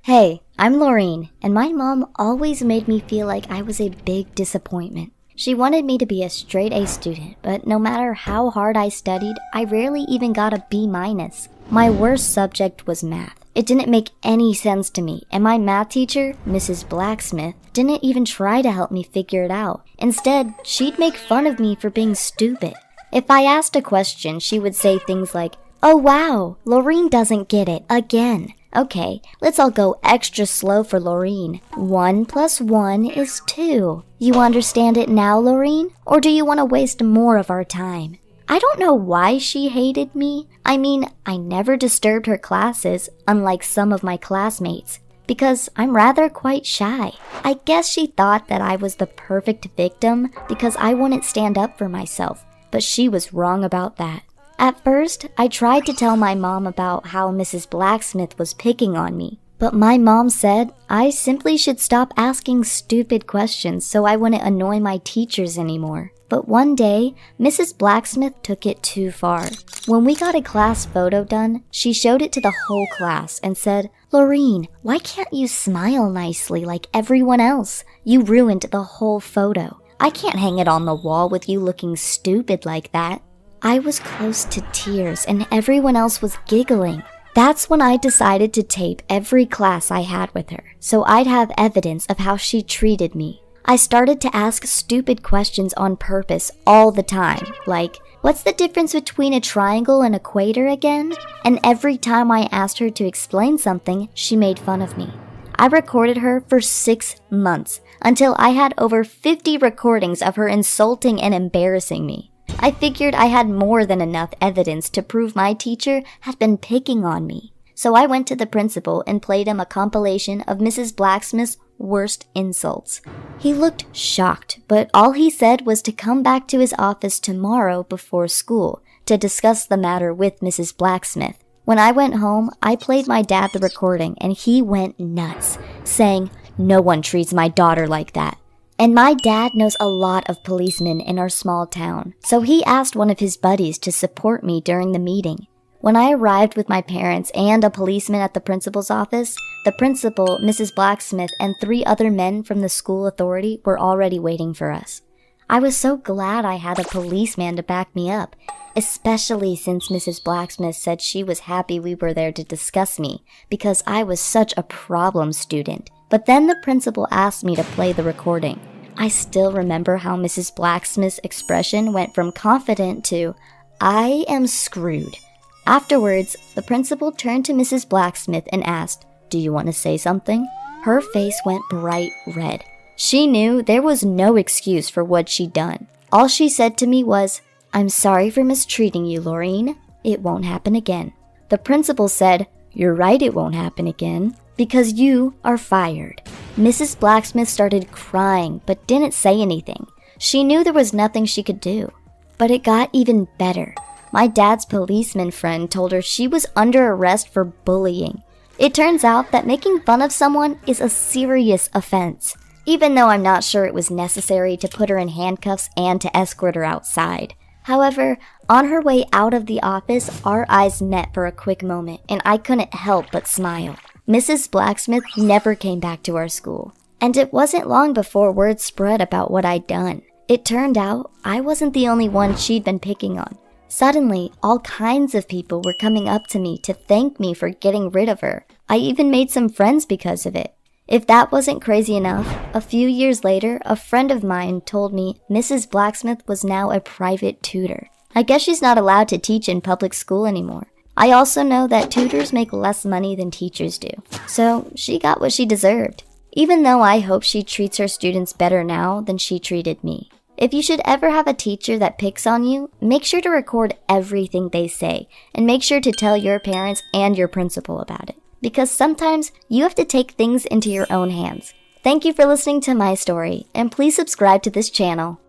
Hey, I'm Laureen, and my mom always made me feel like I was a big disappointment. She wanted me to be a straight A student, but no matter how hard I studied, I rarely even got a B-. My worst subject was math. It didn't make any sense to me, and my math teacher, Mrs. Blacksmith, didn't even try to help me figure it out. Instead, she'd make fun of me for being stupid. If I asked a question, she would say things like, "Oh wow, Laureen doesn't get it again. Okay, let's all go extra slow for Laureen. 1 + 1 is 2. You understand it now, Laureen? Or do you want to waste more of our time?" I don't know why she hated me. I mean, I never disturbed her classes, unlike some of my classmates, because I'm rather quite shy. I guess she thought that I was the perfect victim because I wouldn't stand up for myself, but she was wrong about that. At first, I tried to tell my mom about how Mrs. Blacksmith was picking on me, but my mom said I simply should stop asking stupid questions so I wouldn't annoy my teachers anymore. But one day, Mrs. Blacksmith took it too far. When we got a class photo done, she showed it to the whole class and said, "Laureen, why can't you smile nicely like everyone else? You ruined the whole photo. I can't hang it on the wall with you looking stupid like that." I was close to tears and everyone else was giggling. That's when I decided to tape every class I had with her, so I'd have evidence of how she treated me. I started to ask stupid questions on purpose all the time, like, "What's the difference between a triangle and equator again?" And every time I asked her to explain something, she made fun of me. I recorded her for 6 months, until I had over 50 recordings of her insulting and embarrassing me. I figured I had more than enough evidence to prove my teacher had been picking on me. So I went to the principal and played him a compilation of Mrs. Blacksmith's worst insults. He looked shocked, but all he said was to come back to his office tomorrow before school to discuss the matter with Mrs. Blacksmith. When I went home, I played my dad the recording and he went nuts, saying, "No one treats my daughter like that." And my dad knows a lot of policemen in our small town, so he asked one of his buddies to support me during the meeting. When I arrived with my parents and a policeman at the principal's office, the principal, Mrs. Blacksmith, and 3 other men from the school authority were already waiting for us. I was so glad I had a policeman to back me up, especially since Mrs. Blacksmith said she was happy we were there to discuss me because I was such a problem student. But then the principal asked me to play the recording. I still remember how Mrs. Blacksmith's expression went from confident to, "I am screwed." Afterwards, the principal turned to Mrs. Blacksmith and asked, "Do you want to say something?" Her face went bright red. She knew there was no excuse for what she'd done. All she said to me was, "I'm sorry for mistreating you, Laureen. It won't happen again." The principal said, "You're right, it won't happen again, because you are fired." Mrs. Blacksmith started crying, but didn't say anything. She knew there was nothing she could do. But it got even better. My dad's policeman friend told her she was under arrest for bullying. It turns out that making fun of someone is a serious offense, even though I'm not sure it was necessary to put her in handcuffs and to escort her outside. However, on her way out of the office, our eyes met for a quick moment, and I couldn't help but smile. Mrs. Blacksmith never came back to our school, and it wasn't long before word spread about what I'd done. It turned out I wasn't the only one she'd been picking on. Suddenly, all kinds of people were coming up to me to thank me for getting rid of her. I even made some friends because of it. If that wasn't crazy enough, a few years later, a friend of mine told me Mrs. Blacksmith was now a private tutor. I guess she's not allowed to teach in public school anymore. I also know that tutors make less money than teachers do, so she got what she deserved. Even though I hope she treats her students better now than she treated me. If you should ever have a teacher that picks on you, make sure to record everything they say, and make sure to tell your parents and your principal about it. Because sometimes you have to take things into your own hands. Thank you for listening to my story, and please subscribe to this channel.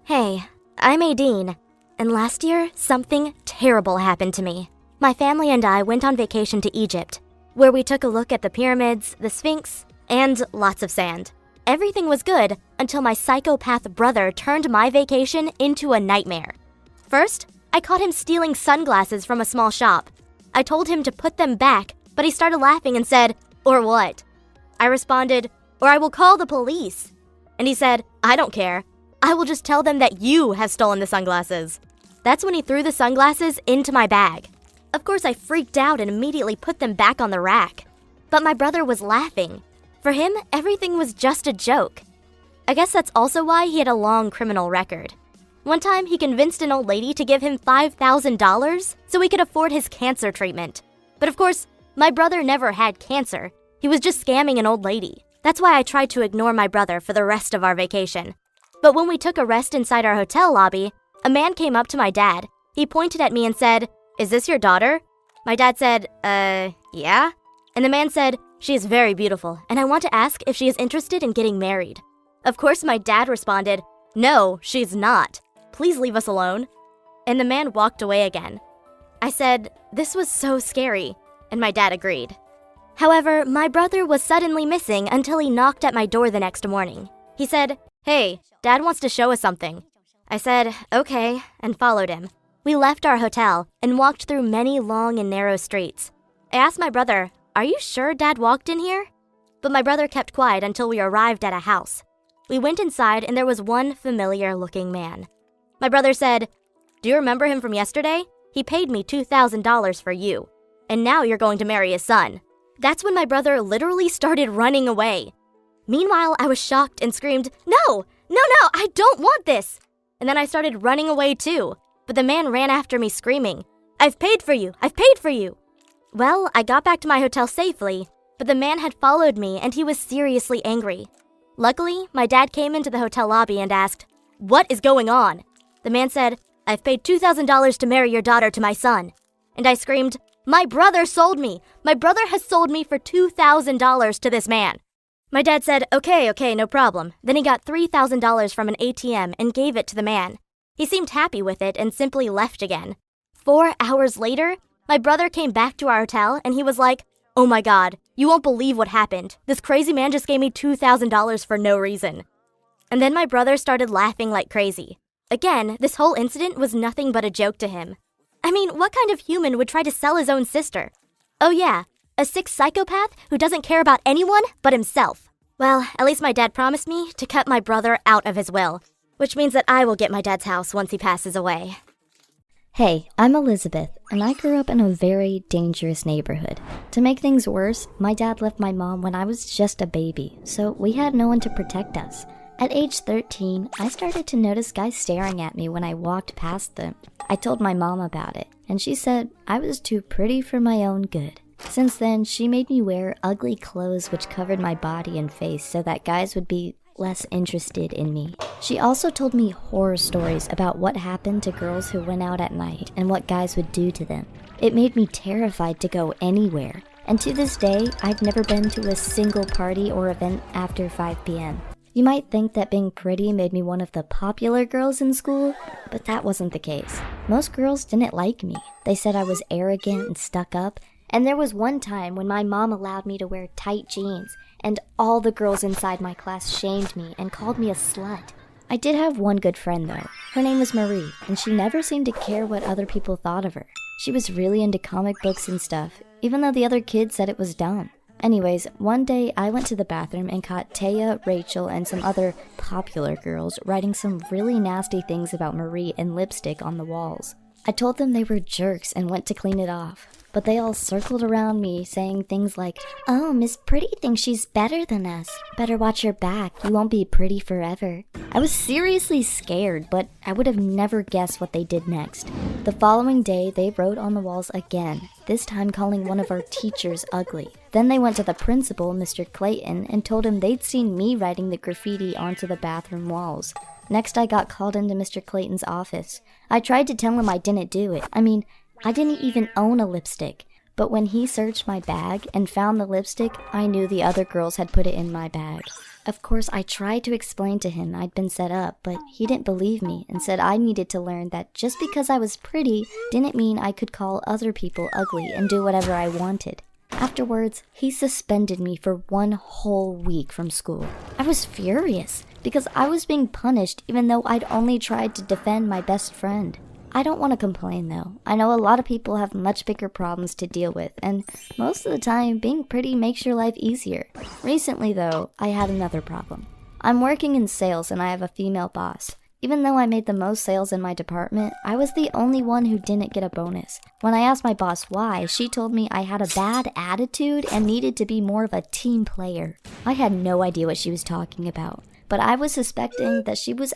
Hey, I'm Aideen, and last year, something terrible happened to me. My family and I went on vacation to Egypt, where we took a look at the pyramids, the Sphinx, and lots of sand. Everything was good until my psychopath brother turned my vacation into a nightmare. First, I caught him stealing sunglasses from a small shop. I told him to put them back, But he started laughing and said, "Or what?" I responded, "Or I will call the police." And he said, "I don't care. I will just tell them that you have stolen the sunglasses." That's when he threw the sunglasses into my bag. Of course, I freaked out and immediately put them back on the rack. But my brother was laughing. For him, everything was just a joke. I guess that's also why he had a long criminal record. One time, he convinced an old lady to give him $5,000 so he could afford his cancer treatment. But of course, my brother never had cancer. He was just scamming an old lady. That's why I tried to ignore my brother for the rest of our vacation. But when we took a rest inside our hotel lobby, a man came up to my dad. He pointed at me and said, "Is this your daughter?" My dad said, yeah? And the man said, "She is very beautiful, and I want to ask if she is interested in getting married." Of course, my dad responded, "No, she's not. Please leave us alone." And the man walked away again. I said, "This was so scary," and my dad agreed. However, my brother was suddenly missing until he knocked at my door the next morning. He said, "Hey, Dad wants to show us something." I said, "Okay," and followed him. We left our hotel and walked through many long and narrow streets. I asked my brother, "Are you sure Dad walked in here?" But my brother kept quiet until we arrived at a house. We went inside and there was one familiar-looking man. My brother said, "Do you remember him from yesterday? He paid me $2,000 for you, and now you're going to marry his son." That's when my brother literally started running away. Meanwhile, I was shocked and screamed, "No, no, no, I don't want this." And then I started running away too. But the man ran after me screaming, "I've paid for you, I've paid for you." Well, I got back to my hotel safely, but the man had followed me and he was seriously angry. Luckily, my dad came into the hotel lobby and asked, "What is going on?" The man said, "I've paid $2,000 to marry your daughter to my son." And I screamed, "My brother sold me! My brother has sold me for $2,000 to this man." My dad said, Okay, no problem. Then he got $3,000 from an ATM and gave it to the man. He seemed happy with it and simply left again. 4 hours later, my brother came back to our hotel and he was like, "Oh my God, you won't believe what happened. This crazy man just gave me $2,000 for no reason." And then my brother started laughing like crazy. Again, this whole incident was nothing but a joke to him. I mean, what kind of human would try to sell his own sister? Oh yeah, a sick psychopath who doesn't care about anyone but himself. Well, at least my dad promised me to cut my brother out of his will, which means that I will get my dad's house once he passes away. Hey, I'm Elizabeth, and I grew up in a very dangerous neighborhood. To make things worse, my dad left my mom when I was just a baby, so we had no one to protect us. At age 13, I started to notice guys staring at me when I walked past them. I told my mom about it, and she said I was too pretty for my own good. Since then, she made me wear ugly clothes which covered my body and face so that guys would be less interested in me. She also told me horror stories about what happened to girls who went out at night and what guys would do to them. It made me terrified to go anywhere, and to this day, I've never been to a single party or event after 5 p.m. You might think that being pretty made me one of the popular girls in school, but that wasn't the case. Most girls didn't like me. They said I was arrogant and stuck up, and there was one time when my mom allowed me to wear tight jeans, and all the girls inside my class shamed me and called me a slut. I did have one good friend though. Her name was Marie, and she never seemed to care what other people thought of her. She was really into comic books and stuff, even though the other kids said it was dumb. Anyways, one day I went to the bathroom and caught Taya, Rachel, and some other popular girls writing some really nasty things about Marie in lipstick on the walls. I told them they were jerks and went to clean it off, but they all circled around me saying things like, "Oh, Miss Pretty thinks she's better than us. Better watch your back, you won't be pretty forever." I was seriously scared, but I would have never guessed what they did next. The following day, they wrote on the walls again, this time calling one of our teachers ugly. Then they went to the principal, Mr. Clayton, and told him they'd seen me writing the graffiti onto the bathroom walls. Next, I got called into Mr. Clayton's office. I tried to tell him I didn't do it. I didn't even own a lipstick. But when he searched my bag and found the lipstick, I knew the other girls had put it in my bag. Of course, I tried to explain to him I'd been set up, but he didn't believe me and said I needed to learn that just because I was pretty didn't mean I could call other people ugly and do whatever I wanted. Afterwards, he suspended me for 1 whole week from school. I was furious because I was being punished even though I'd only tried to defend my best friend. I don't want to complain though. I know a lot of people have much bigger problems to deal with, and most of the time, being pretty makes your life easier. Recently though, I had another problem. I'm working in sales and I have a female boss. Even though I made the most sales in my department, I was the only one who didn't get a bonus. When I asked my boss why, she told me I had a bad attitude and needed to be more of a team player. I had no idea what she was talking about, but I was suspecting that she was